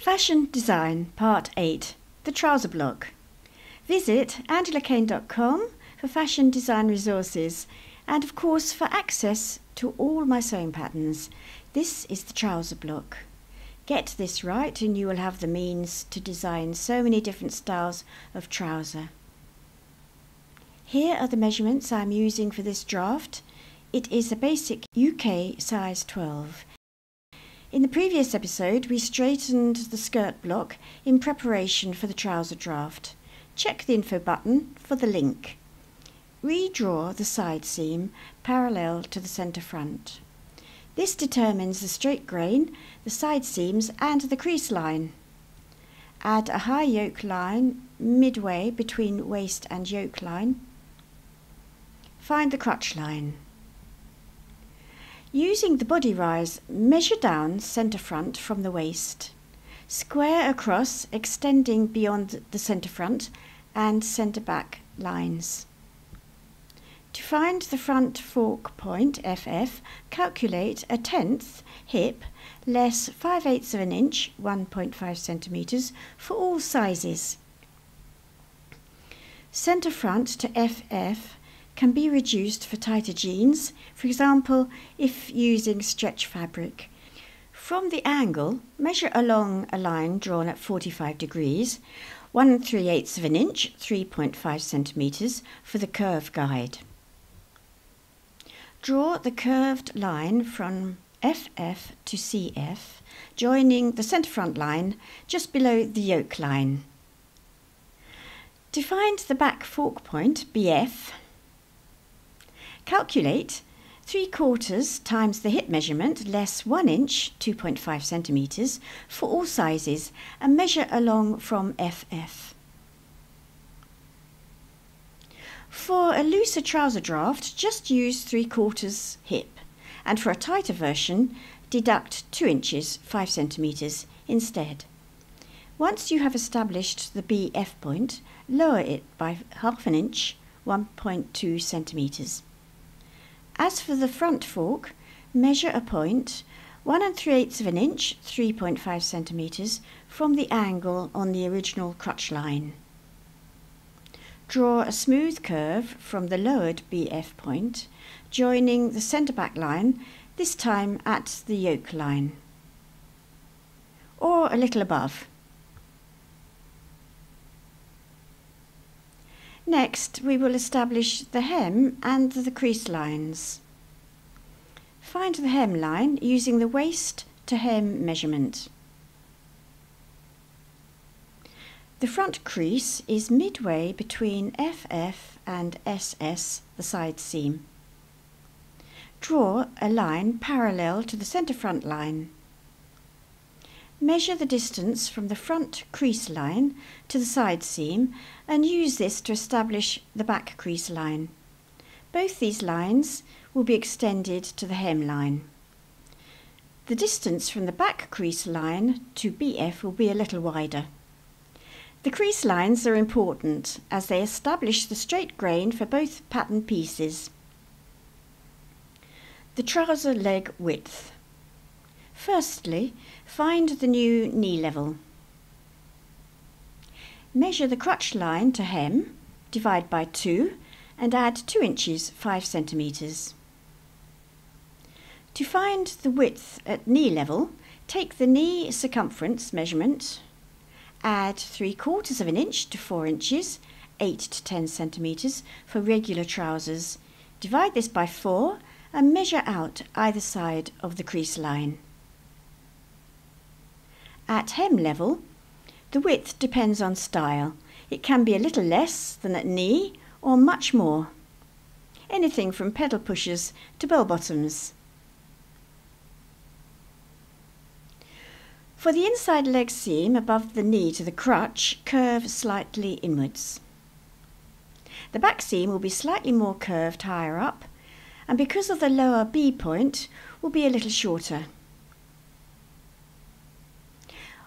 Fashion Design Part 8, The Trouser Block. Visit AngelaKane.com for fashion design resources and of course for access to all my sewing patterns. This is the trouser block. Get this right and you will have the means to design so many different styles of trouser. Here are the measurements I'm using for this draft. It is a basic UK size 12. In the previous episode, we straightened the skirt block in preparation for the trouser draft. Check the info button for the link. Redraw the side seam parallel to the centre front. This determines the straight grain, the side seams and the crease line. Add a high yoke line midway between waist and yoke line. Find the crotch line. Using the body rise, measure down centre front from the waist. Square across, extending beyond the centre front and centre back lines. To find the front fork point, FF, calculate a 1/10 hip less 5/8 of an inch, 1.5 centimetres, for all sizes. Centre front to FF can be reduced for tighter jeans, for example, if using stretch fabric. From the angle, measure along a line drawn at 45 degrees, 1 3/8 of an inch, 3.5 centimetres, for the curve guide. Draw the curved line from FF to CF, joining the centre front line just below the yoke line. To find the back fork point, BF, calculate 3/4 times the hip measurement less 1 inch, 2.5 centimetres, for all sizes and measure along from FF. For a looser trouser draft, just use 3/4 hip, and for a tighter version, deduct 2 inches, 5 centimetres instead. Once you have established the BF point, lower it by half an inch, 1.2 centimetres. As for the front fork, measure a point 1 3/8 of an inch, 3.5 centimetres, from the angle on the original crotch line. Draw a smooth curve from the lowered BF point, joining the centre back line, this time at the yoke line, or a little above. Next, we will establish the hem and the crease lines. Find the hem line using the waist to hem measurement. The front crease is midway between FF and SS, the side seam. Draw a line parallel to the centre front line. Measure the distance from the front crease line to the side seam and use this to establish the back crease line. Both these lines will be extended to the hem line. The distance from the back crease line to BF will be a little wider. The crease lines are important as they establish the straight grain for both pattern pieces. The trouser leg width. Firstly, find the new knee level. Measure the crotch line to hem, divide by 2 and add 2 inches, 5 centimetres. To find the width at knee level, take the knee circumference measurement, add 3/4 of an inch to 4 inches, 8 to 10 centimetres for regular trousers. Divide this by 4 and measure out either side of the crease line. At hem level, the width depends on style. It can be a little less than at knee or much more. Anything from pedal pushers to bell bottoms. For the inside leg seam above the knee to the crotch, curve slightly inwards. The back seam will be slightly more curved higher up, and because of the lower B point, will be a little shorter.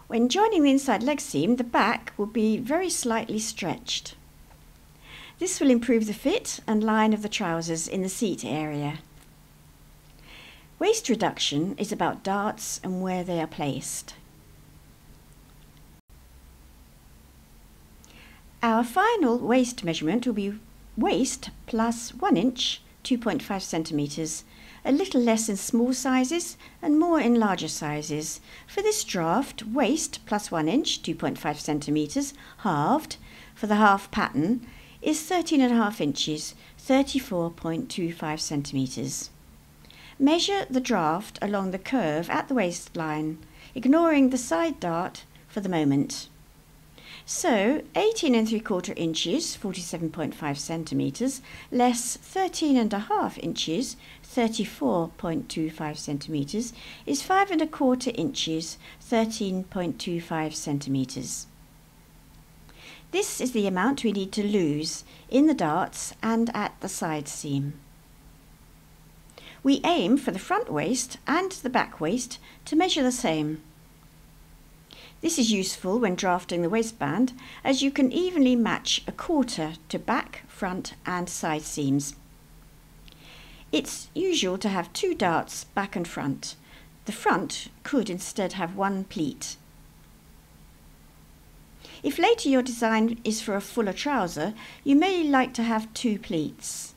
When joining the inside leg seam, the back will be very slightly stretched. This will improve the fit and line of the trousers in the seat area. Waist reduction is about darts and where they are placed. Our final waist measurement will be waist plus 1 inch, 2.5 centimetres, a little less in small sizes and more in larger sizes. For this draft, waist plus 1 inch, 2.5 centimetres, halved, for the half pattern, is 13.5 inches, 34.25 centimetres. Measure the draft along the curve at the waistline, ignoring the side dart for the moment. So 18.75 inches, 47.5 centimetres, less 13.5 inches, 34.25 centimetres, is 5.25 inches, 13.25 centimetres. This is the amount we need to lose in the darts and at the side seam. We aim for the front waist and the back waist to measure the same. This is useful when drafting the waistband, as you can evenly match a quarter to back, front and side seams. It's usual to have 2 darts back and front. The front could instead have 1 pleat. If later your design is for a fuller trouser, you may like to have 2 pleats.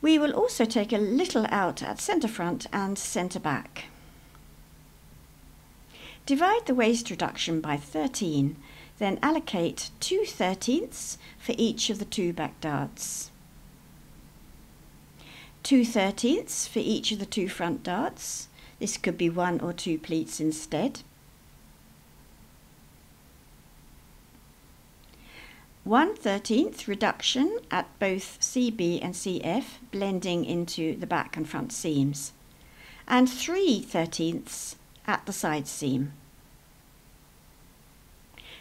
We will also take a little out at centre front and centre back. Divide the waist reduction by 13, then allocate 2/13 for each of the 2 back darts. 2/13 for each of the 2 front darts. This could be 1 or 2 pleats instead. 1/13 reduction at both CB and CF, blending into the back and front seams, and 3/13 at the side seam.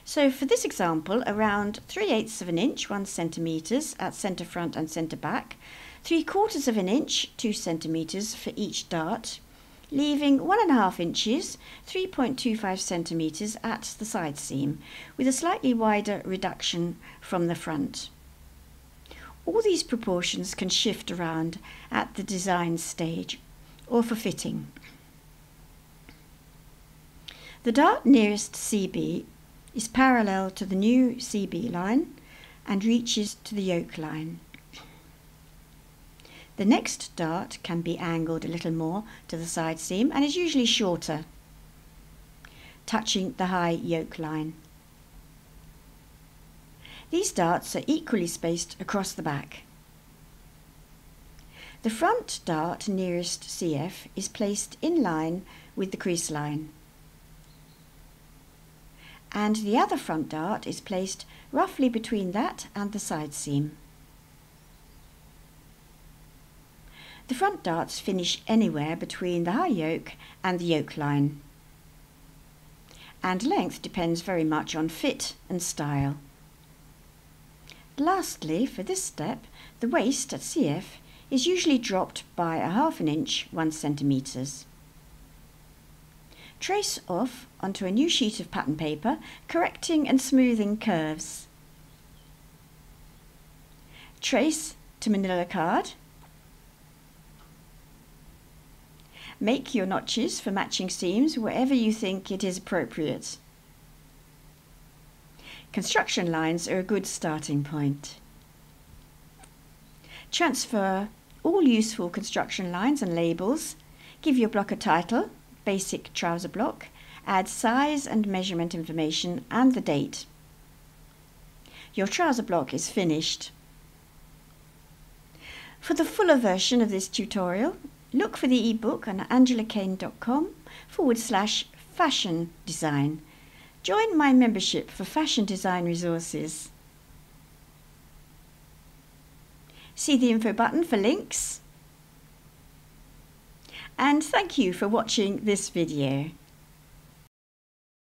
So for this example, around 3/8 of an inch, 1 centimetres at centre front and centre back, 3/4 of an inch, 2 centimetres for each dart, leaving 1.5 inches, 3.25 centimetres at the side seam, with a slightly wider reduction from the front. All these proportions can shift around at the design stage or for fitting. The dart nearest CB is parallel to the new CB line and reaches to the yoke line. The next dart can be angled a little more to the side seam and is usually shorter, touching the high yoke line. These darts are equally spaced across the back. The front dart nearest CF is placed in line with the crease line, and the other front dart is placed roughly between that and the side seam. The front darts finish anywhere between the high yoke and the yoke line, and length depends very much on fit and style. Lastly, for this step, the waist at CF is usually dropped by 1/2 inch, 1 centimetres. Trace off onto a new sheet of pattern paper, correcting and smoothing curves. Trace to manila card. Make your notches for matching seams wherever you think it is appropriate. Construction lines are a good starting point. Transfer all useful construction lines and labels. Give your block a title, Basic Trouser Block. Add size and measurement information and the date. Your trouser block is finished. For the fuller version of this tutorial, look for the ebook on angelakane.com/fashion design. Join my membership for fashion design resources. See the info button for links. And thank you for watching this video.